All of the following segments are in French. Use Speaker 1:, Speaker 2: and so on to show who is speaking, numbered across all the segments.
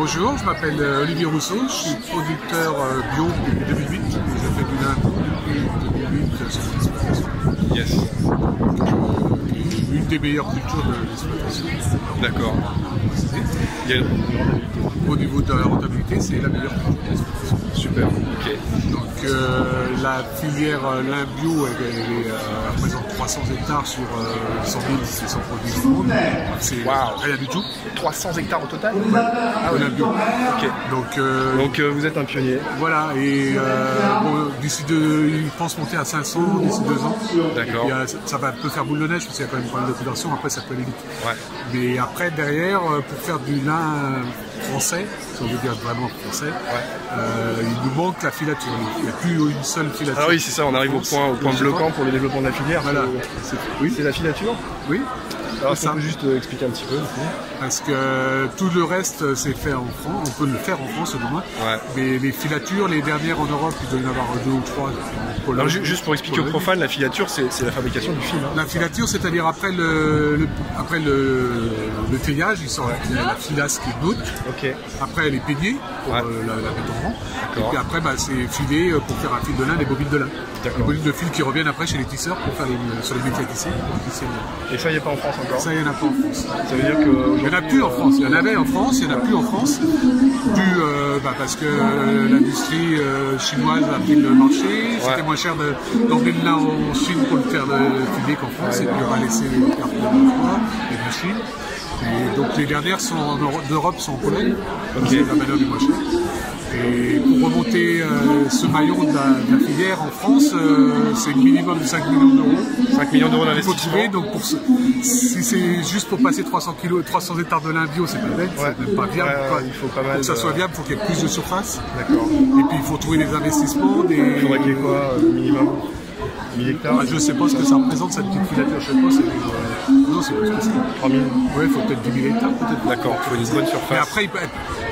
Speaker 1: Bonjour, je m'appelle Olivier Rousseau, je suis producteur bio depuis 2008. Je fais du lin depuis 2008 sur l'exploitation.
Speaker 2: Yes.
Speaker 1: Une des meilleures cultures de l'exploitation.
Speaker 2: D'accord.
Speaker 1: Au niveau de la rentabilité, c'est la meilleure culture de l'exploitation.
Speaker 2: Super, ok.
Speaker 1: Donc la filière lin bio, elle représente 300 hectares sur 100 600 produits du monde. C'est rien du tout.
Speaker 2: 300 hectares au total?
Speaker 1: Ah, lin bio.
Speaker 2: Ok. Donc vous êtes un pionnier.
Speaker 1: Voilà, et bon, ils pensent monter à 500 d'ici 2 ans.
Speaker 2: D'accord.
Speaker 1: Ça va un peu faire boule de neige parce qu'il y a quand même pas mal de production, après ça peut aller vite.
Speaker 2: Ouais.
Speaker 1: Mais après, derrière, pour faire du lin français, si on veut dire vraiment français, il nous manque la filature. Il n'y a plus une seule filature.
Speaker 2: Ah oui, c'est ça, on arrive au point bloquant pour le développement de la filière.
Speaker 1: Voilà.
Speaker 2: Oui, c'est la filature.
Speaker 1: Oui.
Speaker 2: Alors ça peut juste expliquer un petit peu.
Speaker 1: Parce que tout le reste c'est fait en France, on peut le faire en France au moins.
Speaker 2: Ouais.
Speaker 1: Mais les filatures, les dernières en Europe, il doit y en avoir 2 ou 3.
Speaker 2: Alors juste pour expliquer aux profanes, la filature c'est la fabrication du fil. Hein.
Speaker 1: La filature, c'est-à-dire après le teillage, il sort la filasse qui est brute.
Speaker 2: Ok.
Speaker 1: Après elle est peignée pour la mettre en rang. Et puis après c'est filé pour faire un fil de lin, des bobines de lin. Les bobines de fil qui reviennent après chez les tisseurs pour faire sur les métiers à tisser.
Speaker 2: Et ça, il n'y a pas en France encore?
Speaker 1: Ça, il n'y en a pas en France.
Speaker 2: Ça veut dire que
Speaker 1: il n'y en a plus en France. Il y en avait en France, il n'y en a plus en France. Parce que l'industrie chinoise a pris le marché. C'était moins cher d'emmener le lin en Chine pour le faire filer qu'en France. Et puis on va laisser les cartes de machines. Et donc les dernières d'Europe sont en Pologne. Okay. La main-d'œuvre est moins chère. Et pour remonter ce maillon de la filière en France, c'est minimum de 5 millions d'euros.
Speaker 2: 5 millions d'euros d'investissement.
Speaker 1: Il faut trouver, donc si c'est juste pour passer 300 hectares de lin bio, c'est pas bête, c'est même pas viable.
Speaker 2: Il faut pas mal
Speaker 1: pour que ça soit viable, il faut qu'il y ait plus de surface.
Speaker 2: D'accord.
Speaker 1: Et puis il faut trouver des investissements.
Speaker 2: Il faudrait qu'il y ait quoi, minimum 1000 hectares?
Speaker 1: Je ne sais pas ce que ça représente cette petite filature, je ne sais pas, non, c'est plus que ça.
Speaker 2: 3000?
Speaker 1: Oui, il faut peut-être 10 000 hectares.
Speaker 2: D'accord, il faut une bonne surface.
Speaker 1: Mais après,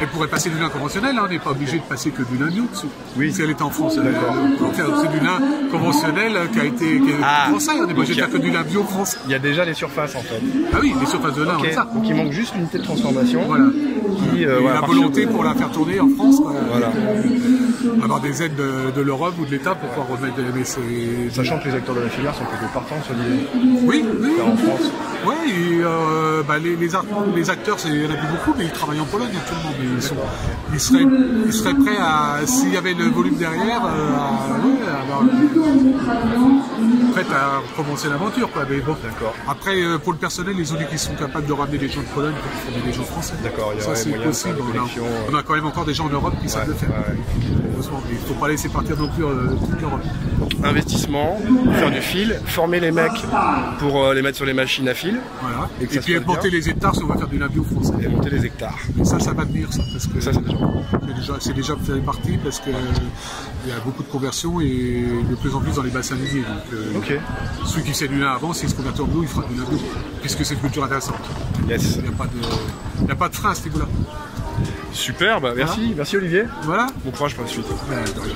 Speaker 1: elle pourrait passer du lin conventionnel, hein. On n'est pas obligé de passer que du lin bio dessus. Oui. Si elle était en France, c'est du lin conventionnel qui est français, on n'est pas obligé de faire que du lin bio français.
Speaker 2: Il y a déjà les surfaces en fait.
Speaker 1: Ah oui, les surfaces de lin, on a ça.
Speaker 2: Donc il manque juste l'unité de transformation.
Speaker 1: Voilà. La volonté pour la faire tourner en France.
Speaker 2: Voilà.
Speaker 1: Avoir des aides de l'Europe ou de l'État pour pouvoir remettre des...
Speaker 2: Sachant que les acteurs de la filière sont plutôt partants sur l'idée.
Speaker 1: Oui.
Speaker 2: En France.
Speaker 1: Oui, les acteurs, il n'y en a plus beaucoup, mais ils travaillent en Pologne actuellement. Mais ils seraient prêts à, s'il y avait le volume derrière, prêts à commencer l'aventure. Mais bon. Après, pour le personnel, ils ont dit qu'ils sont capables de ramener des gens de Pologne pour former des gens français.
Speaker 2: D'accord,
Speaker 1: ça c'est possible. On a quand même encore des gens en Europe qui savent le faire. Heureusement, mais il ne faut pas laisser partir non plus toute l'Europe.
Speaker 2: Investissement, faire du fil, former les mecs pour les mettre sur les machines à fil.
Speaker 1: Voilà. Et puis monter les hectares si on va faire du lin bio français.
Speaker 2: Et monter les hectares.
Speaker 1: Mais ça va venir, ça. Parce que
Speaker 2: ça,
Speaker 1: c'est déjà fait partie parce qu'il y a beaucoup de conversions et de plus en plus dans les bassins miniers. Donc, celui qui faisait du lin avant, s'il se convertit en bio, il fera du lin bio. Puisque c'est une culture intéressante. Yes. Il n'y a pas de frein à ce niveau-là.
Speaker 2: Super, merci. Merci Olivier.
Speaker 1: Voilà.
Speaker 2: Bon courage pour la suite.
Speaker 1: De rien.